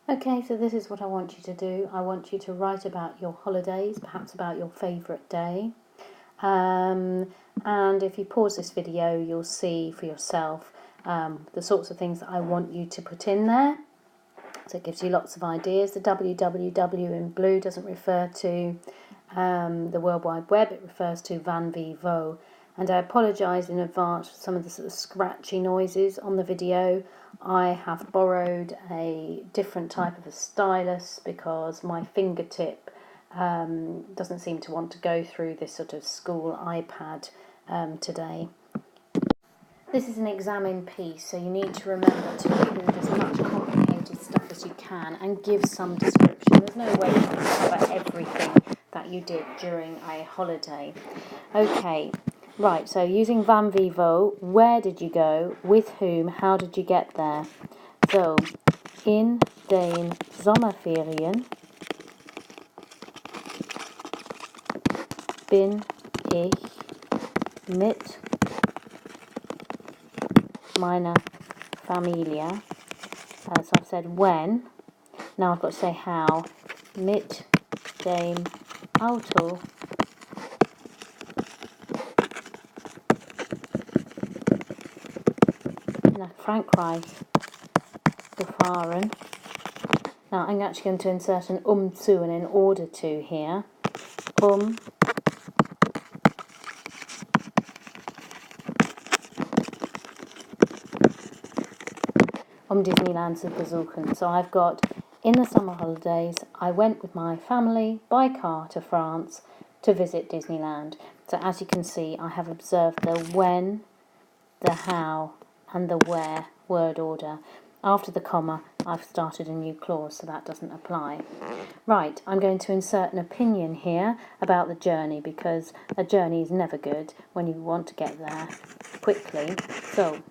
Okay, so this is what I want you to do. I want you to write about your holidays, perhaps about your favourite day. And if you pause this video, you'll see for yourself the sorts of things that I want you to put in there. So it gives you lots of ideas. The www in blue doesn't refer to the World Wide Web, it refers to Van Vivo. And I apologise in advance for some of the sort of scratchy noises on the video. I have borrowed a different type of a stylus because my fingertip doesn't seem to want to go through this sort of school iPad today. This is an exam piece, so you need to remember to include as much complicated stuff as you can and give some description. There's no way you can cover everything that you did during a holiday. Okay, right, so using Van Vivo, where did you go? With whom? How did you get there? So, in den Sommerferien bin ich mit meiner Familie. So I've said when. Now I've got to say how. Mit dem Auto nach Frankreich gefahren. Now I'm actually going to insert an zu and in order to here. Disneyland zu besuchen. So I've got, in the summer holidays, I went with my family by car to France to visit Disneyland. So as you can see, I have observed the when, the how, and the where word order. After the comma, I've started a new clause, so that doesn't apply. Right, I'm going to insert an opinion here about the journey, because a journey is never good when you want to get there quickly. So,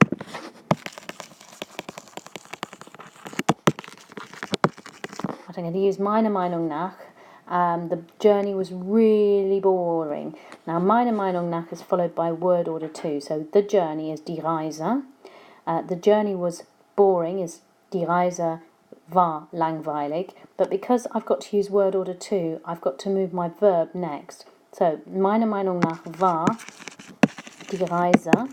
I'm going to use meiner Meinung nach. The journey was really boring. Now, meiner Meinung nach is followed by word order 2. So, the journey is die Reise. The journey was boring is die Reise war langweilig. But because I've got to use word order 2, I've got to move my verb next. So, meiner Meinung nach war die Reise.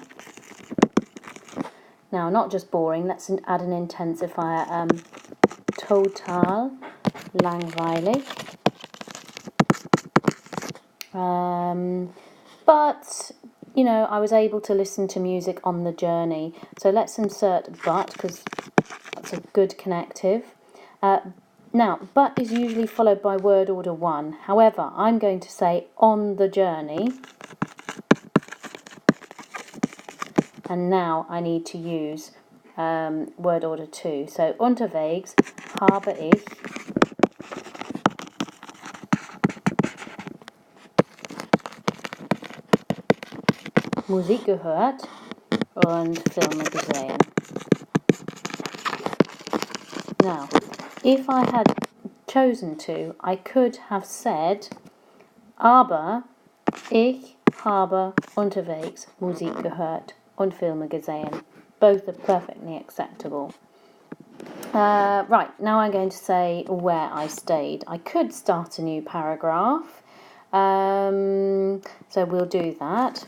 Now, not just boring, let's add an intensifier. Total langweilig. But, you know, I was able to listen to music on the journey. So let's insert but, because that's a good connective. Now, but is usually followed by word order 1. However, I'm going to say on the journey. And now I need to use word order 2. So, unterwegs habe ich Musik gehört und Filme gesehen. Now, if I had chosen to, I could have said, aber ich habe unterwegs Musik gehört und Filme gesehen. Both are perfectly acceptable. Right, now I'm going to say where I stayed. I could start a new paragraph. So we'll do that.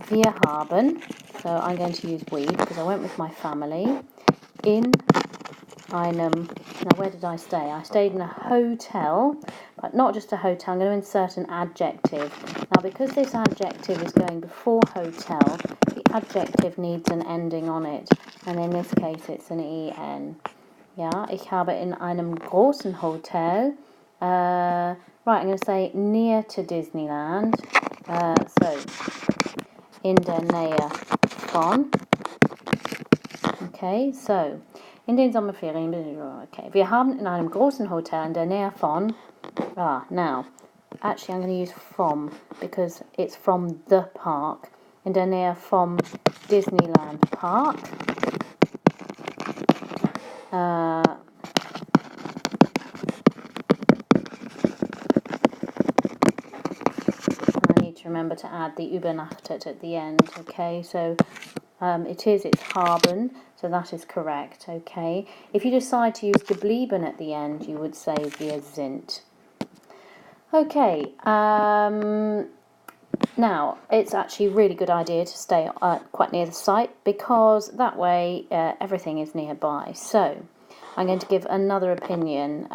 Wir haben, so I'm going to use we because I went with my family, in einem, now where did I stay? I stayed in a hotel, but not just a hotel, I'm going to insert an adjective. Now because this adjective is going before hotel, the adjective needs an ending on it, and in this case it's an en. Ja, ich habe in einem großen Hotel, right, I'm going to say near to Disneyland, so in der Nähe von, okay, so, in den Sommerferien, okay, wir haben in einem großen Hotel in der Nähe von, now, actually I'm going to use from, because it's from the park, in der Nähe vom Disneyland Park, remember to add the übernachtet at the end, okay, so it's haben, so that is correct, okay? If you decide to use geblieben at the end, you would say wir sind. Okay, now it's actually a really good idea to stay quite near the site, because that way everything is nearby. So I'm going to give another opinion.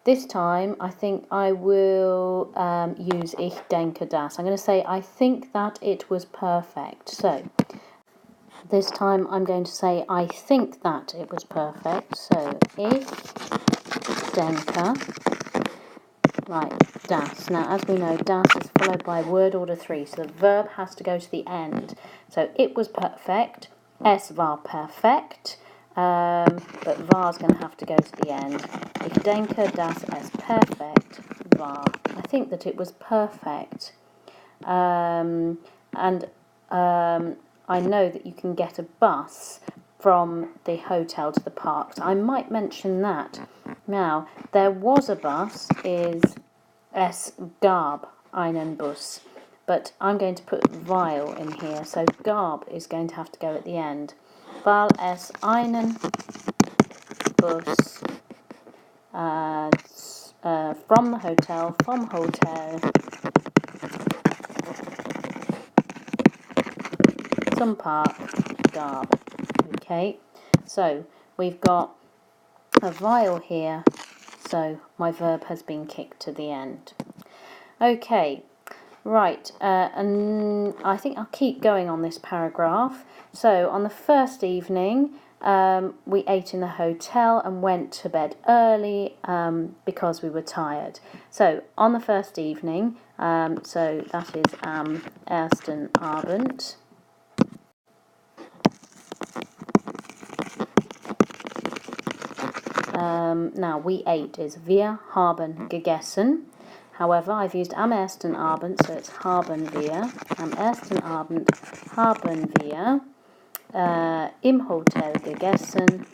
This time I think I will use ich denke das. I'm going to say I think that it was perfect. So this time I'm going to say I think that it was perfect. So ich denke, right, das. Now as we know, das is followed by word order 3, so the verb has to go to the end. So it was perfect, es war perfekt, but war is going to have to go to the end. Ich denke, dass es perfekt war. I think that it was perfect. And I know that you can get a bus from the hotel to the park. So I might mention that. Now, there was a bus, is es gab einen Bus, but I'm going to put weil in here, so gab is going to have to go at the end. Weil es einen Bus from the hotel, vom Hotel zum Park gab. Okay, so we've got a weil here, so my verb has been kicked to the end. Okay, right, and I think I'll keep going on this paragraph. So on the first evening, we ate in the hotel and went to bed early because we were tired. So on the first evening, so that is am ersten Abend. Now we ate is wir haben gegessen. However, I've used am ersten Abend, so it's haben wir. Am ersten Abend haben wir im Hotel gegessen.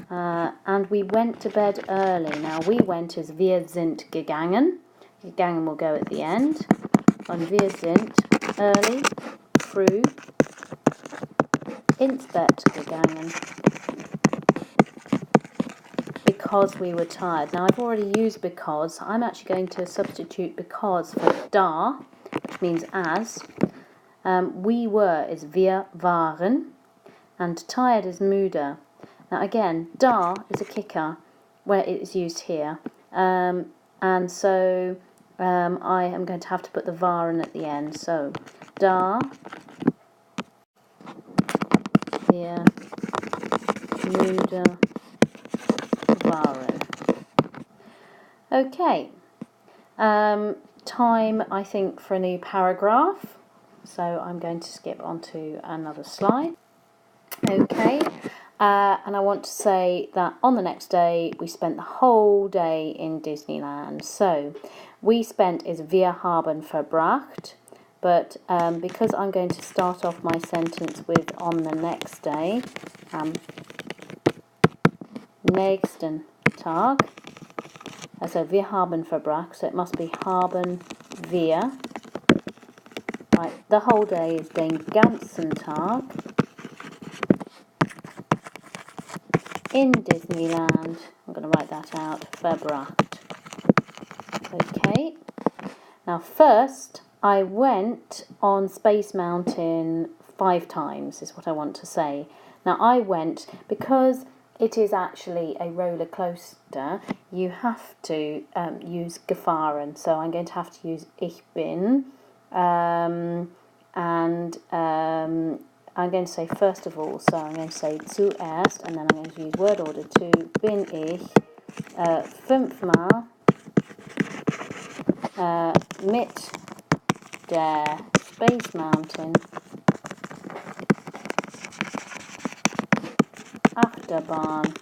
And we went to bed early. Now we went is wir sind gegangen. Gegangen will go at the end. Und wir sind early, früh, ins Bett gegangen. Because we were tired. Now I've already used because. I'm actually going to substitute because for da, which means as. We were is wir waren, and tired is müde. Now again, da is a kicker where it is used here, and so I am going to have to put the waren at the end. So da wir müde waren. Okay, time I think for a new paragraph, so I'm going to skip on to another slide. Okay, and I want to say that on the next day we spent the whole day in Disneyland. So we spent is wir haben verbracht, but because I'm going to start off my sentence with on the next day, nächsten Tag, so wir haben verbracht, so it must be haben wir. Right, the whole day is den ganzen Tag in Disneyland. I'm going to write that out, verbracht. Okay, now first I went on Space Mountain 5 times is what I want to say. Now I went, because it is actually a roller coaster, you have to use gefahren, so I'm going to have to use ich bin, and I'm going to say first of all, so I'm going to say zuerst, and then I'm going to use word order 2, bin ich 5-mal mit der Space Mountain Achterbahn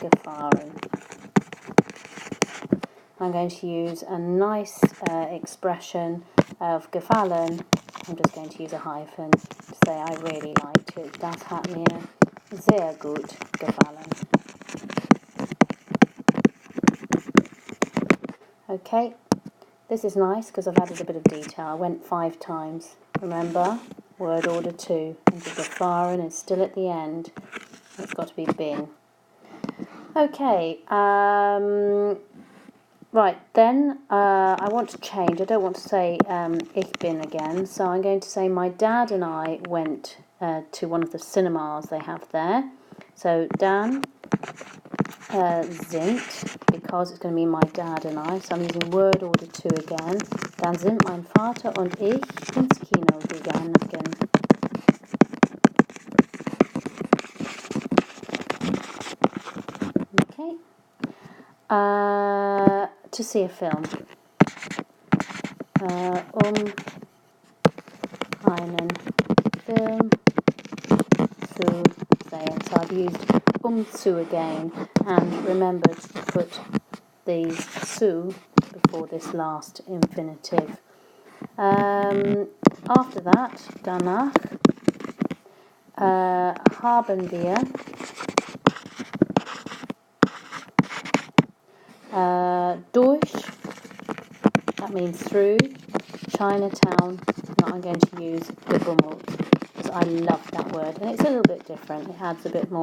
gefahren. I'm going to use a nice expression of gefallen. I'm just going to use a hyphen to say I really liked it. Das hat mir sehr gut gefallen. Okay, This is nice because I've added a bit of detail. I went 5 times. Remember, word order 2. And the gefahren is still at the end. It's got to be bin. Okay, right, then I want to change. I don't want to say ich bin again, so I'm going to say my dad and I went to one of the cinemas they have there. So Dan sind, because it's going to be my dad and I, so I'm using word order 2 again. Dann sind mein Vater und ich ins Kino gegangen. Okay. To see a film. Einen Film zu sehen. So I've used zu again and remembered to put the zu before this last infinitive. After that, danach, haben wir durch, that means through, Chinatown. Now I'm going to use gebummelt because I love that word and it's a little bit different. It adds a bit more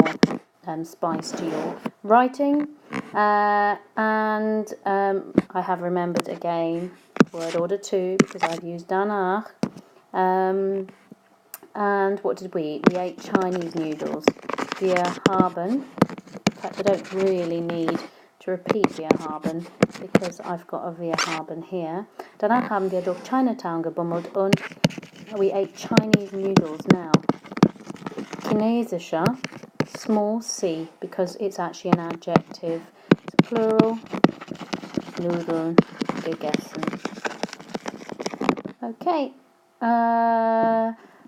spice to your writing. And I have remembered again word order 2 because I've used danach. And what did we eat? We ate Chinese noodles. Wir haben, in fact I don't really need to repeat wir haben because I've got a wir haben here. Danach haben wir durch Chinatown gebummelt und we ate Chinese noodles now. Chinesischer, small c, because it's actually an adjective. It's plural, Nudeln gegessen. Okay.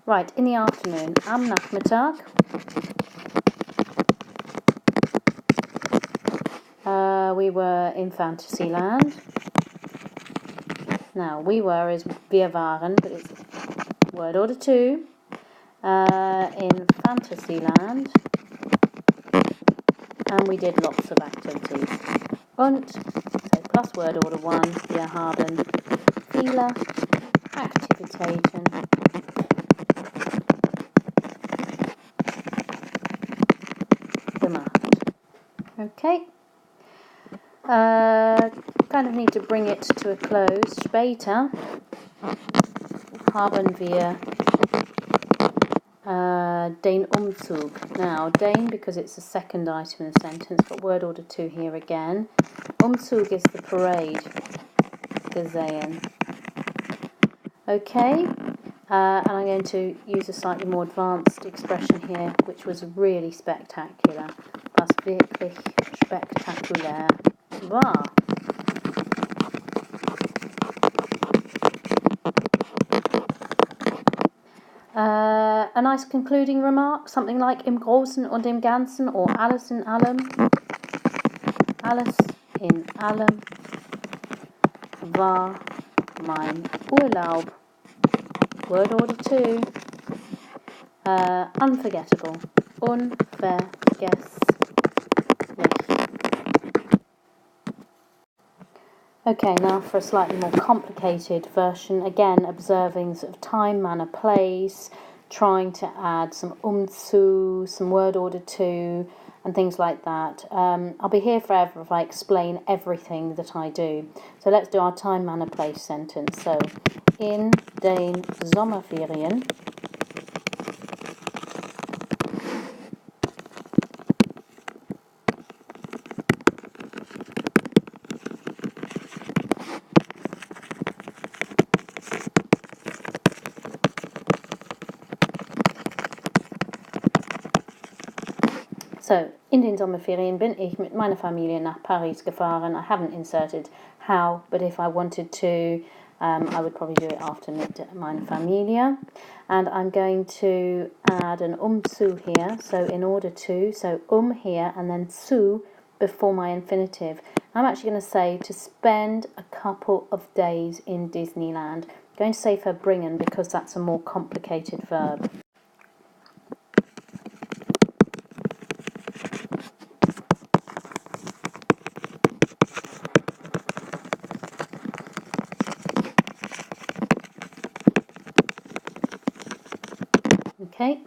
Right, in the afternoon, am Nachmittag. We were in Fantasyland. Now, we were is wir waren, but it's word order 2. In Fantasyland. And we did lots of activities. Und, so plus word order 1, wir haben viele Aktivitäten gemacht. Okay. Kind of need to bring it to a close. Später haben wir den Umzug. Now, den because it's the second item in the sentence, but word order 2 here again. Umzug is the parade. Gesehen. Okay. And I'm going to use a slightly more advanced expression here, which was really spectacular. Was wirklich spektakulär war. A nice concluding remark, something like im Großen und im Ganzen or alles in allem. Alles in allem war mein Urlaub. Word order 2. Unforgettable. Unvergesslich. Okay, now for a slightly more complicated version. Again, observing sort of time, manner, place, trying to add some zu, some word order 2, and things like that. I'll be here forever if I explain everything that I do. So let's do our time, manner, place sentence. So, in den Sommerferien So, in den Sommerferien bin ich mit meiner Familie nach Paris gefahren. I haven't inserted how, but if I wanted to, I would probably do it after mit meiner Familie. And I'm going to add an zu here, so in order to, so here and then zu before my infinitive. I'm actually going to say to spend a couple of days in Disneyland. I'm going to say verbringen because that's a more complicated verb. Okay,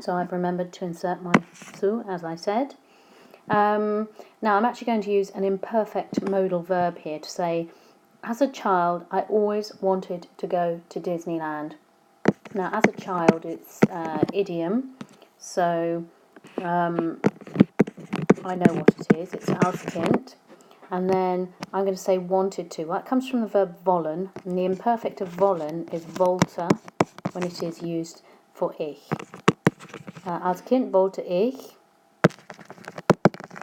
so I've remembered to insert my zu, as I said. Now I'm actually going to use an imperfect modal verb here to say, as a child, I always wanted to go to Disneyland. Now, as a child, it's idiom, so I know what it is. It's als Kind. And then I'm going to say wanted to. That comes from the verb wollen, and the imperfect of wollen is wollte when it is used for ich. Als Kind wollte ich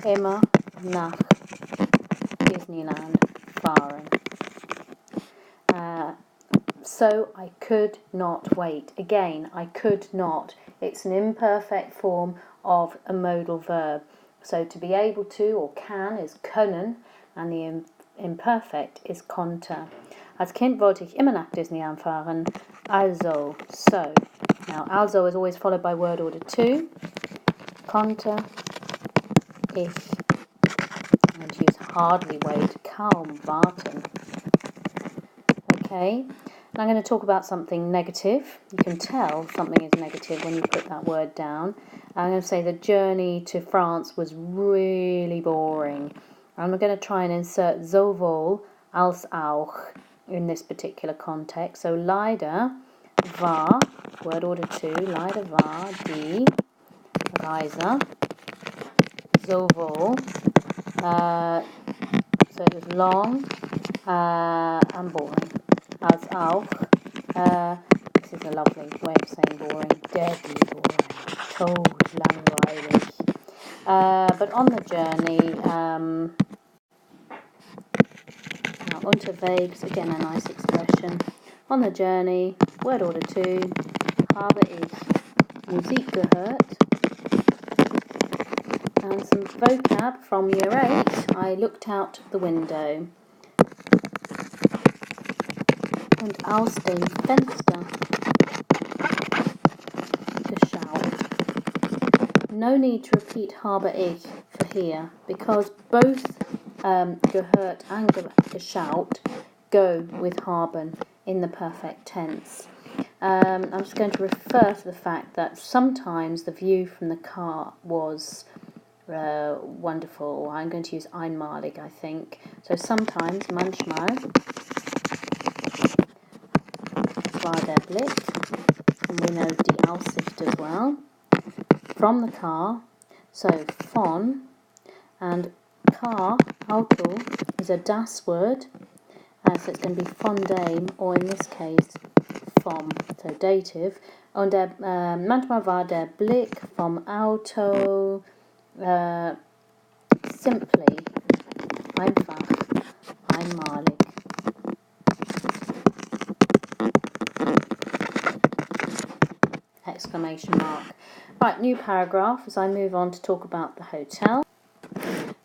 immer nach Disneyland fahren. So I could not wait. Again, I could not. It's an imperfect form of a modal verb. So to be able to or can is können, and the imperfect is konnte. Als Kind wollte ich immer nach Disneyland fahren. Also, so. Now, also is always followed by word order 2. Konnte ich. I'm going to use hardly wait, kaum warten. Okay, and I'm going to talk about something negative. You can tell something is negative when you put that word down. I'm going to say the journey to France was really boring. I'm going to try and insert sowohl als auch in this particular context. So leider war, word order 2, leider war die Reise sowohl, so it was long and boring, als auch, this is a lovely way of saying boring, deadly boring, langweilig. But on the journey, now unterwegs, again a nice expression. On the journey, word order 2, habe ich Musik gehört. And some vocab from year 8, I looked out the window. Und aus dem Fenster geschaut. No need to repeat habe ich for here, because both gehört and geschaut go with haben in the perfect tense. I'm just going to refer to the fact that sometimes the view from the car was wonderful. I'm going to use einmalig, I think. So sometimes, manchmal, war der Blick, and we know die Aussicht as well, from the car, so von, and car, Auto, is a das word, so it's going to be von dem, or in this case, vom, so dative, und manchmal war der Blick vom Auto simply, einfach, einmalig. Exclamation mark. Right, new paragraph as I move on to talk about the hotel.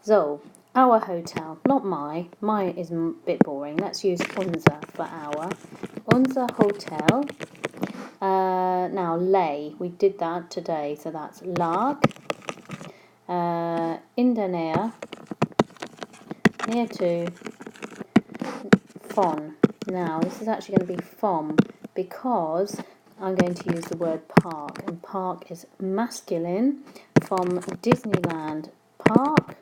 So, our hotel, not my. Mine is a bit boring. Let's use unser for our. Unser Hotel. Now, lay. We did that today, so that's lag. In der Nähe. Near to. Von. Now, this is actually going to be from because I'm going to use the word park, and park is masculine, from Disneyland Park.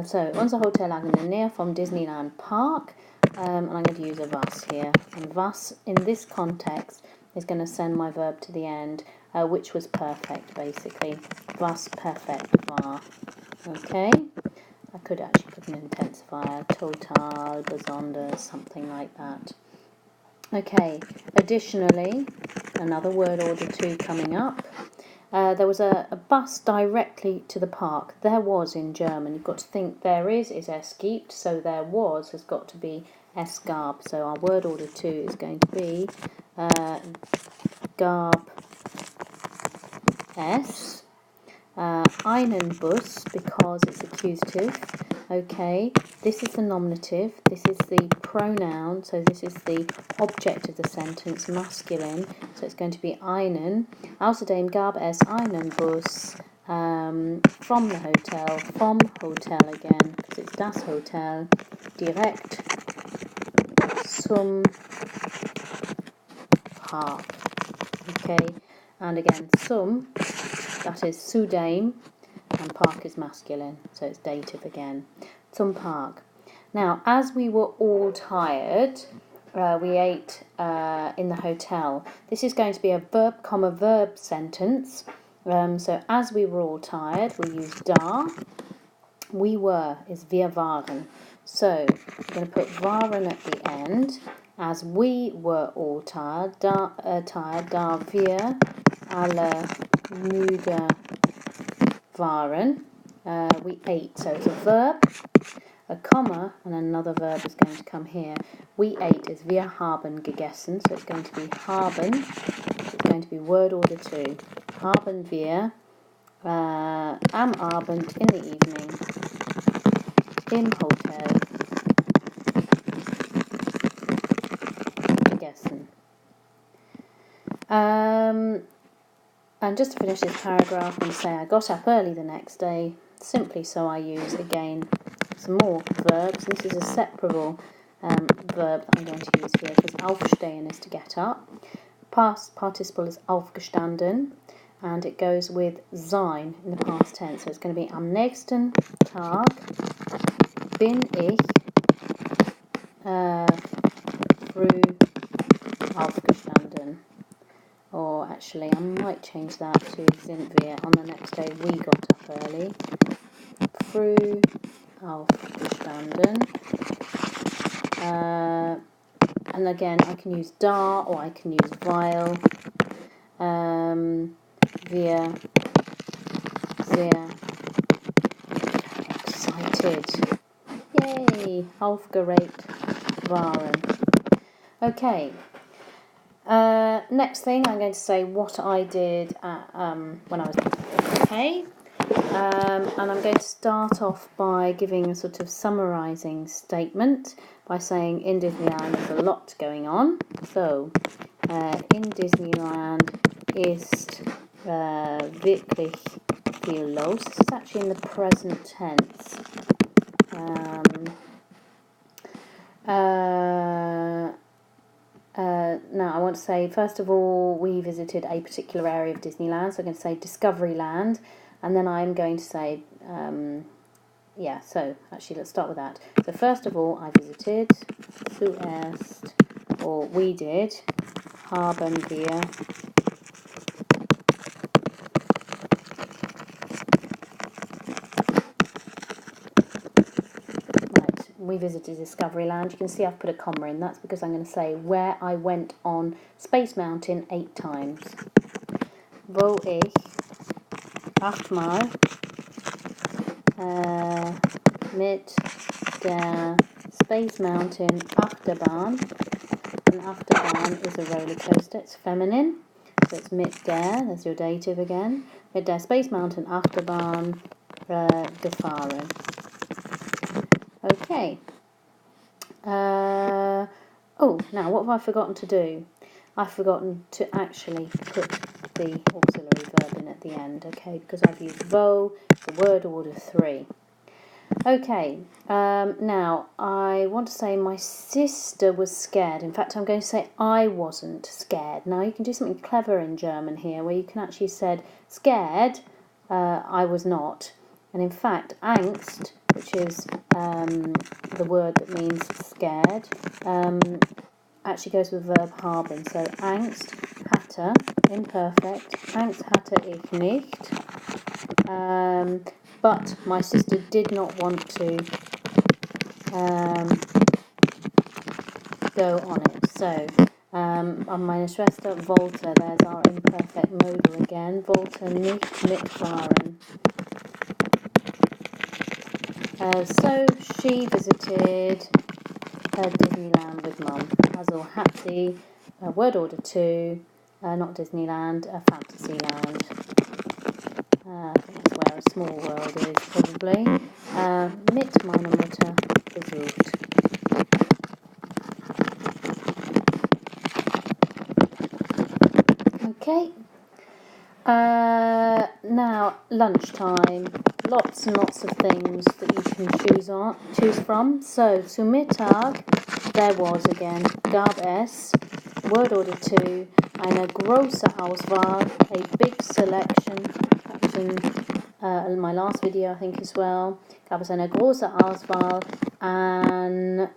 So, unser Hotel lag in der Nähe from Disneyland Park, and I'm going to use a was here. And was, in this context, is going to send my verb to the end, which was perfect, basically. Was perfekt war. Okay? I could actually put an intensifier, total, besonders, something like that. Okay, additionally, another word order 2 coming up. There was a bus directly to the park. There was in German. You've got to think there is es gibt, so there was has got to be es gab. So our word order 2 is going to be gab es. Einen Bus, because it's accusative. Okay, this is the nominative, this is the pronoun, so this is the object of the sentence, masculine, so it's going to be einen. Außerdem gab es einen Bus from the hotel, vom Hotel again, because it's das Hotel, direkt zum park. Okay, and again, zum, that is zudem, and park is masculine, so it's dative again. Zum Park. Now, as we were all tired, we ate in the hotel. This is going to be a verb, comma, verb sentence. So, as we were all tired, we use da. We were is wir waren. So, we're going to put waren at the end. As we were all tired, da wir alle müde waren. We ate, so it's a verb, a comma, and another verb is going to come here. We ate is wir haben gegessen, so it's going to be haben. It's going to be word order 2. Haben wir am Abend, in the evening, im Hotel gegessen. And just to finish this paragraph, I'm going to say I got up early the next day, simply so I use, again, some more verbs. This is a separable verb that I'm going to use here, because aufstehen is to get up. Past participle is aufgestanden, and it goes with sein in the past tense. So it's going to be am nächsten Tag bin ich früh aufgestanden. Or actually, I might change that to sind wir. On the next day, we got up early. Früh aufgestanden. And again, I can use da or I can use weil. Wir sehr excited. Yay! Aufgeregt waren. Okay. Next thing, I'm going to say what I did when I was okay. And I'm going to start off by giving a sort of summarising statement by saying in Disneyland there's a lot going on. So, in Disneyland ist wirklich viel los. This is actually in the present tense. Now, I want to say, first of all, we visited a particular area of Disneyland, so I'm going to say Discoveryland, and then I'm going to say, so actually let's start with that. So first of all, I visited, zuerst, or we did, haben wir, we visited Discoveryland. You can see I've put a comma in. That's because I'm going to say where I went on Space Mountain 8 times. Wo ich 8-mal mit der Space Mountain Achterbahn. An Achterbahn is a roller coaster. It's feminine, so it's mit der. There's your dative again. Mit der Space Mountain Achterbahn gefahren. Okay. Now what have I forgotten to do? I've forgotten to actually put the auxiliary verb in at the end, okay, because I've used wo, the word order 3. Okay, now I want to say my sister was scared. In fact, I'm going to say I wasn't scared. Now you can do something clever in German here where you can actually say scared, I was not. And in fact, Angst, which is the word that means scared, actually goes with the verb haben. So Angst hatte, imperfect, Angst hatte ich nicht. But my sister did not want to go on it. So on meine Schwester wollte, there's our imperfect modal again, wollte nicht mitfahren. So she visited Disneyland with Mum. Also hat sie, word order 2, not Disneyland, Fantasyland. I think that's where A Small World is probably. Mit meiner Mutter besucht. Okay. Now lunchtime. Lots and lots of things that you can choose from. So zu Mittag there was again gab es word order 2, eine große Auswahl, a big selection. That was in my last video, I think, as well. Gab es eine große Auswahl an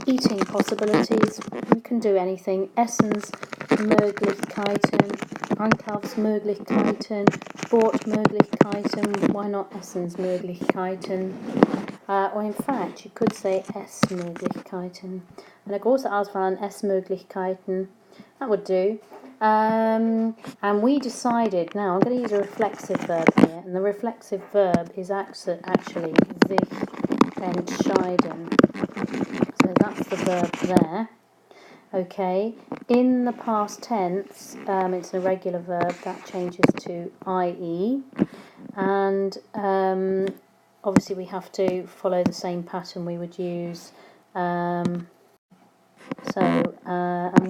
eating possibilities. You can do anything. Essensmöglichkeiten, Einkaufsmöglichkeiten, Sportmöglichkeiten. Why not Essensmöglichkeiten? Or in fact, you could say Essmöglichkeiten. Eine große Auswahl an Essmöglichkeiten. That would do. And we decided, now I'm going to use a reflexive verb here, and the reflexive verb is actually sich entscheiden. So that's the verb there. Okay, in the past tense, it's an irregular verb that changes to ie, and obviously we have to follow the same pattern we would use. And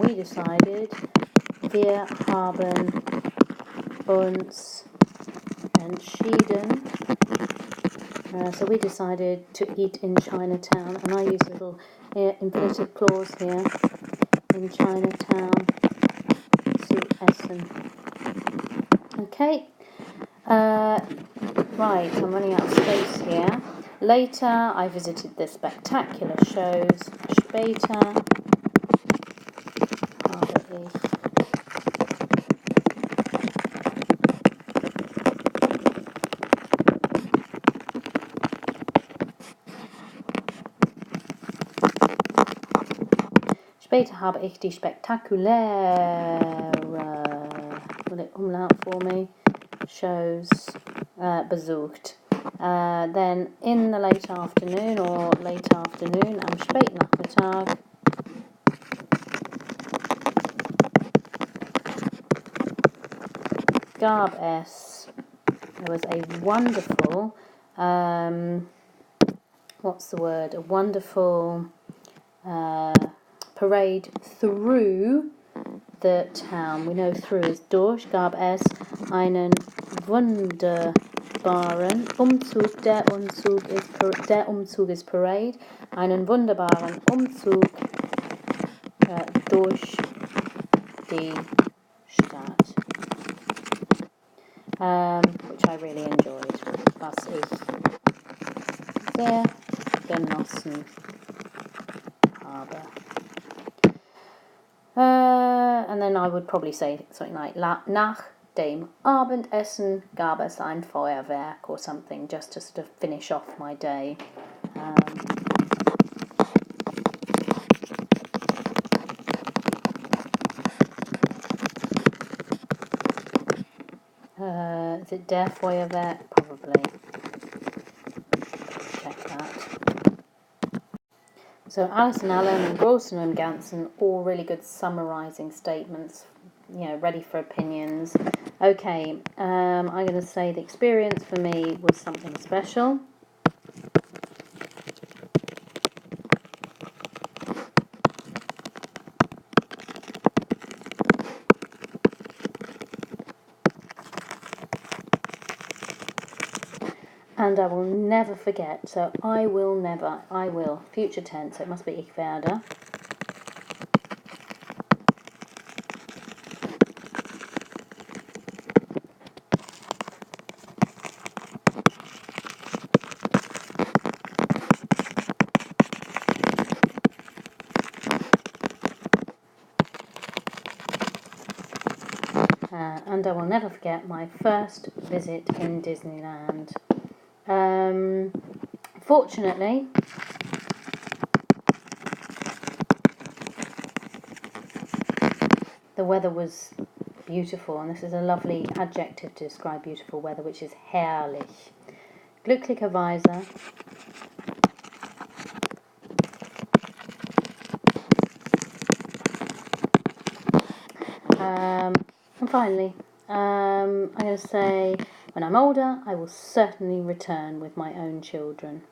we decided, wir haben uns entschieden. So we decided to eat in Chinatown, and I use a little infinitive clause here, in Chinatown, zu essen. Okay, right, I'm running out of space here. Later, I visited the spectacular shows. Später habe ich Später habe ich die spektakuläre, will it umlaut for me, shows besucht. Then in the late afternoon or late afternoon, am Spätnachmittag, gab es, there was a wonderful, what's the word, a wonderful parade through the town. We know through is durch. Gab es einen wunderbaren Umzug. Der Umzug ist Parade. Einen wunderbaren Umzug durch die Stadt. Which I really enjoyed. Was ich sehr genossen habe. And then I would probably say something like nach dem Abendessen gab es ein Feuerwerk or something, just to sort of finish off my day. Is it der Feuerwerk? Probably. Check that. So Alice and Alan and Grossen and Ganson, all really good summarising statements, you know, ready for opinions. Okay, I'm going to say the experience for me was something special. And I will never forget, so I will, future tense, so it must be ich werde. And I will never forget my first visit in Disneyland. Fortunately, the weather was beautiful, and this is a lovely adjective to describe beautiful weather, which is herrlich. Glücklicherweise and finally, I'm going to say, when I'm older, I will certainly return with my own children.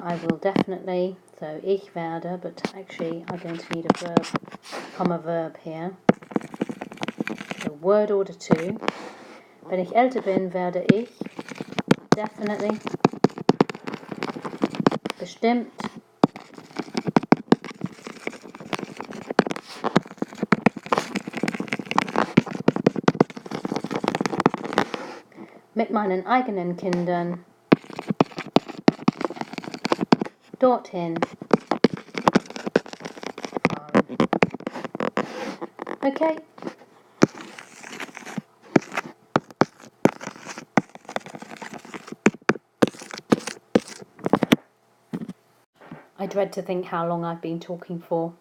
I will definitely, so ich werde, but actually I'm going to need a verb, comma verb here. So word order 2, Wenn ich älter bin, werde ich definitely, bestimmt, mit meinen eigenen Kindern dorthin fahren. Okay. I dread to think how long I've been talking for.